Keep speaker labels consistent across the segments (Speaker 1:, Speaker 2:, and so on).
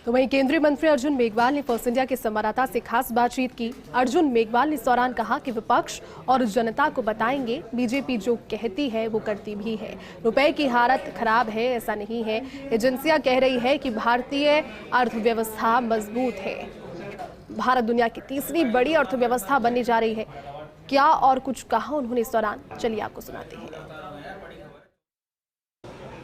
Speaker 1: तो वहीं केंद्रीय मंत्री अर्जुन मेघवाल ने फर्स्ट इंडिया के संवाददाता से खास बातचीत की। अर्जुन मेघवाल ने इस दौरान कहा कि विपक्ष और जनता को बताएंगे, बीजेपी जो कहती है वो करती भी है। रुपए की हालत खराब है ऐसा नहीं है। एजेंसियां कह रही है कि भारतीय अर्थव्यवस्था मजबूत है। भारत दुनिया की तीसरी बड़ी अर्थव्यवस्था बनने जा रही है। क्या और कुछ कहा उन्होंने इस दौरान, चलिए आपको सुनाते हैं।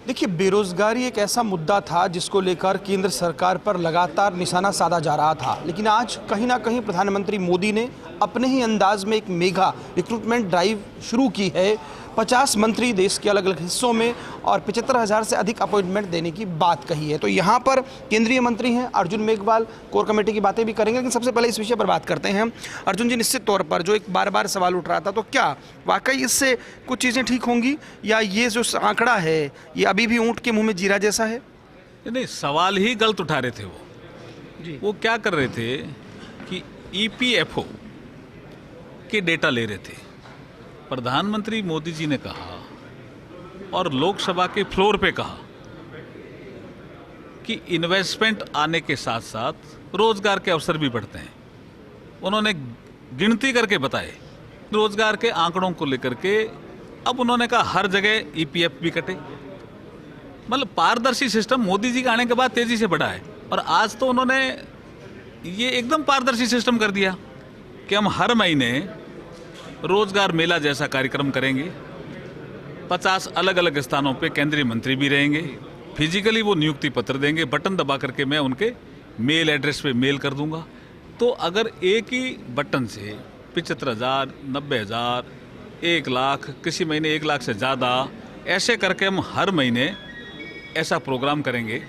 Speaker 2: देखिए, बेरोजगारी एक ऐसा मुद्दा था जिसको लेकर केंद्र सरकार पर लगातार निशाना साधा जा रहा था, लेकिन आज कहीं ना कहीं प्रधानमंत्री मोदी ने अपने ही अंदाज में एक मेगा रिक्रूटमेंट ड्राइव शुरू की है। 50 मंत्री देश के अलग अलग हिस्सों में और 75,000 से अधिक अपॉइंटमेंट देने की बात कही है। तो यहाँ पर केंद्रीय मंत्री हैं अर्जुन मेघवाल, कोर कमेटी की बातें भी करेंगे, लेकिन सबसे पहले इस विषय पर बात करते हैं। अर्जुन जी, निश्चित तौर पर जो एक बार बार सवाल उठ रहा था, तो क्या वाकई इससे कुछ चीज़ें ठीक होंगी या ये जो आंकड़ा है ये अभी भी ऊँट के मुँह में जीरा जैसा है?
Speaker 3: नहीं, सवाल ही गलत उठा रहे थे वो क्या कर रहे थे कि EPFO के डेटा ले रहे थे। प्रधानमंत्री मोदी जी ने कहा और लोकसभा के फ्लोर पे कहा कि इन्वेस्टमेंट आने के साथ साथ रोजगार के अवसर भी बढ़ते हैं। उन्होंने गिनती करके बताए रोजगार के आंकड़ों को लेकर के। अब उन्होंने कहा हर जगह EPF भी कटे। मतलब पारदर्शी सिस्टम मोदी जी के आने के बाद तेजी से बढ़ा है। और आज तो उन्होंने ये एकदम पारदर्शी सिस्टम कर दिया कि हम हर महीने रोजगार मेला जैसा कार्यक्रम करेंगे। 50 अलग अलग स्थानों पे केंद्रीय मंत्री भी रहेंगे। फिजिकली वो नियुक्ति पत्र देंगे, बटन दबा करके मैं उनके मेल एड्रेस पे मेल कर दूंगा। तो अगर एक ही बटन से 75,000, 90,000, 1 लाख, किसी महीने 1 लाख से ज़्यादा, ऐसे करके हम हर महीने ऐसा प्रोग्राम करेंगे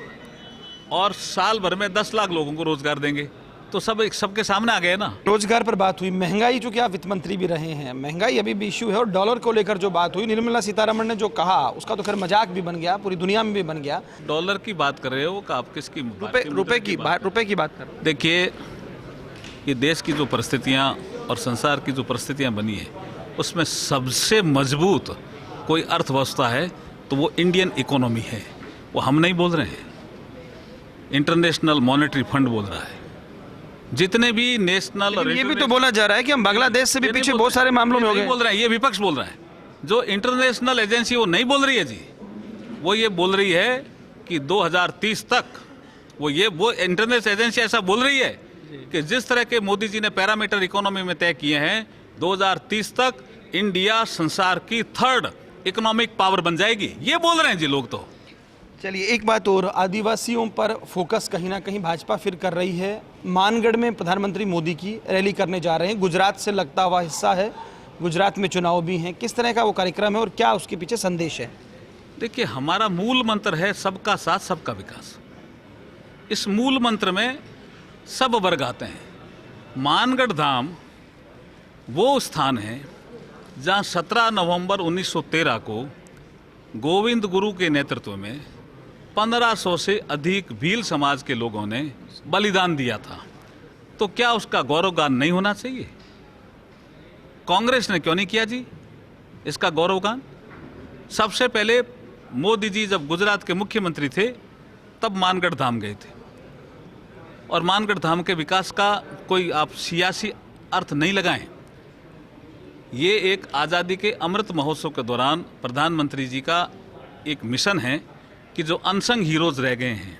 Speaker 3: और साल भर में 10 लाख लोगों को रोजगार देंगे। तो सबके सामने आ गए ना।
Speaker 2: रोजगार पर बात हुई, महंगाई, जो कि आप वित्त मंत्री भी रहे हैं, महंगाई अभी भी इश्यू है। और डॉलर को लेकर जो बात हुई, निर्मला सीतारमण ने जो कहा उसका तो खैर मजाक भी बन गया, पूरी दुनिया में भी बन गया।
Speaker 3: डॉलर की बात कर रहे हो, आप किसकी?
Speaker 2: रुपए की बात कर।
Speaker 3: देखिए, ये देश की जो परिस्थितियाँ और संसार की जो परिस्थितियाँ बनी है, उसमें सबसे मजबूत कोई अर्थव्यवस्था है तो वो इंडियन इकोनॉमी है। वो हम नहीं बोल रहे हैं, इंटरनेशनल मॉनेटरी फंड बोल रहा है। जितने भी नेशनल और
Speaker 2: ये भी तो बोला जा रहा है कि हम बांग्लादेश से भी पीछे बहुत सारे मामलों में हो गए।
Speaker 3: बोल रहे हैं, ये विपक्ष बोल रहा है। जो इंटरनेशनल एजेंसी वो नहीं बोल रही है जी, वो ये बोल रही है कि 2030 तक वो इंटरनेशनल एजेंसी ऐसा बोल रही है कि जिस तरह के मोदी जी ने पैरामीटर इकोनॉमी में तय किए हैं, 2030 तक इंडिया संसार की 3rd इकोनॉमिक पावर बन जाएगी। ये बोल रहे हैं जी लोग। तो
Speaker 2: चलिए, एक बात और, आदिवासियों पर फोकस कहीं ना कहीं भाजपा फिर कर रही है। मानगढ़ में प्रधानमंत्री मोदी की रैली करने जा रहे हैं, गुजरात से लगता हुआ हिस्सा है, गुजरात में चुनाव भी हैं। किस तरह का वो कार्यक्रम है और क्या उसके पीछे संदेश है?
Speaker 3: देखिए, हमारा मूल मंत्र है सबका साथ सबका विकास। इस मूल मंत्र में सब वर्ग आते हैं। मानगढ़ धाम वो स्थान है जहाँ 17 नवंबर 1913 को गोविंद गुरु के नेतृत्व में 1500 से अधिक भील समाज के लोगों ने बलिदान दिया था। तो क्या उसका गौरवगान नहीं होना चाहिए? कांग्रेस ने क्यों नहीं किया जी इसका गौरवगान? सबसे पहले मोदी जी जब गुजरात के मुख्यमंत्री थे तब मानगढ़ धाम गए थे, और मानगढ़ धाम के विकास का कोई आप सियासी अर्थ नहीं लगाएं। ये एक आज़ादी के अमृत महोत्सव के दौरान प्रधानमंत्री जी का एक मिशन है कि जो अनसंग हीरोज रह गए हैं,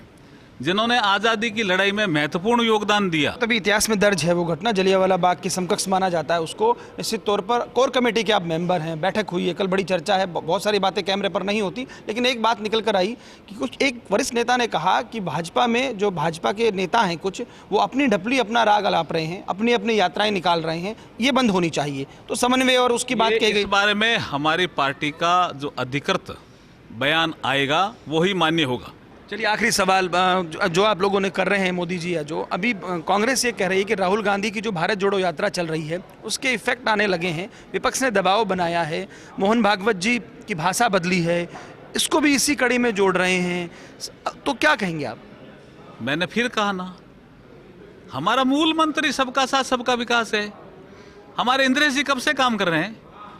Speaker 3: जिन्होंने आज़ादी की लड़ाई में महत्वपूर्ण योगदान दिया।
Speaker 2: तभी इतिहास में दर्ज है वो घटना, जलियांवाला बाग के समकक्ष माना जाता है उसको। निश्चित तौर पर कोर कमेटी के आप मेंबर हैं, बैठक हुई है, कल बड़ी चर्चा है, बहुत सारी बातें कैमरे पर नहीं होती, लेकिन एक बात निकल कर आई कि कुछ एक वरिष्ठ नेता ने कहा कि भाजपा में जो भाजपा के नेता हैं कुछ, वो अपनी ढपली अपना राग अलाप रहे हैं, अपनी अपनी यात्राएं निकाल रहे हैं, ये बंद होनी चाहिए। तो समन्वय और उसकी बात कही गई।
Speaker 3: इस बारे में हमारी पार्टी का जो अधिकृत बयान आएगा वही मान्य होगा।
Speaker 2: चलिए, आखिरी सवाल जो आप लोगों ने कर रहे हैं मोदी जी, या जो अभी कांग्रेस ये कह रही है कि राहुल गांधी की जो भारत जोड़ो यात्रा चल रही है उसके इफेक्ट आने लगे हैं, विपक्ष ने दबाव बनाया है, मोहन भागवत जी की भाषा बदली है, इसको भी इसी कड़ी में जोड़ रहे हैं, तो क्या कहेंगे आप?
Speaker 3: मैंने फिर कहा ना, हमारा मूल मंत्र ही सबका साथ सबका विकास है। हमारे इंद्रेश जी कब से काम कर रहे हैं।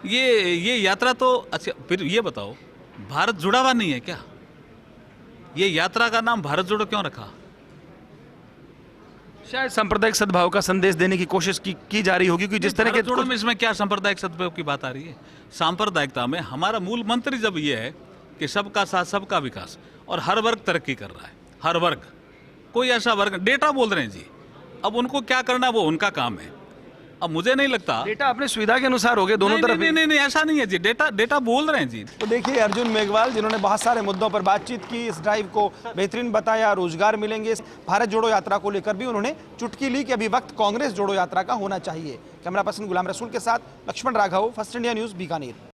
Speaker 3: ये यात्रा तो अच्छा, फिर ये बताओ, भारत जुड़ा हुआ नहीं है क्या? ये यात्रा का नाम भारत जोड़ो क्यों रखा?
Speaker 2: शायद सांप्रदायिक सद्भाव का संदेश देने की कोशिश की जा रही होगी कि जिस तरह के
Speaker 3: भारत जोड़ो में इसमें क्या सांप्रदायिक सद्भाव की बात आ रही है? सांप्रदायिकता में हमारा मूल मंत्र जब ये है कि सबका साथ सबका विकास, और हर वर्ग तरक्की कर रहा है, हर वर्ग, कोई ऐसा वर्ग, डेटा बोल रहे हैं जी, अब उनको क्या करना है वो उनका काम है। अब मुझे नहीं लगता
Speaker 2: डेटा अपने सुविधा के अनुसार हो गए दोनों तरफ।
Speaker 3: नहीं, ऐसा नहीं है जी, डेटा बोल रहे हैं जी।
Speaker 2: तो देखिए अर्जुन मेघवाल जिन्होंने बहुत सारे मुद्दों पर बातचीत की, इस ड्राइव को बेहतरीन बताया, रोजगार मिलेंगे, भारत जोड़ो यात्रा को लेकर भी उन्होंने चुटकी ली कि अभी वक्त कांग्रेस जोड़ो यात्रा का होना चाहिए। कैमरा पर्सन गुलाम रसूल के साथ Lakshman Raghav, first India news, Bikaner.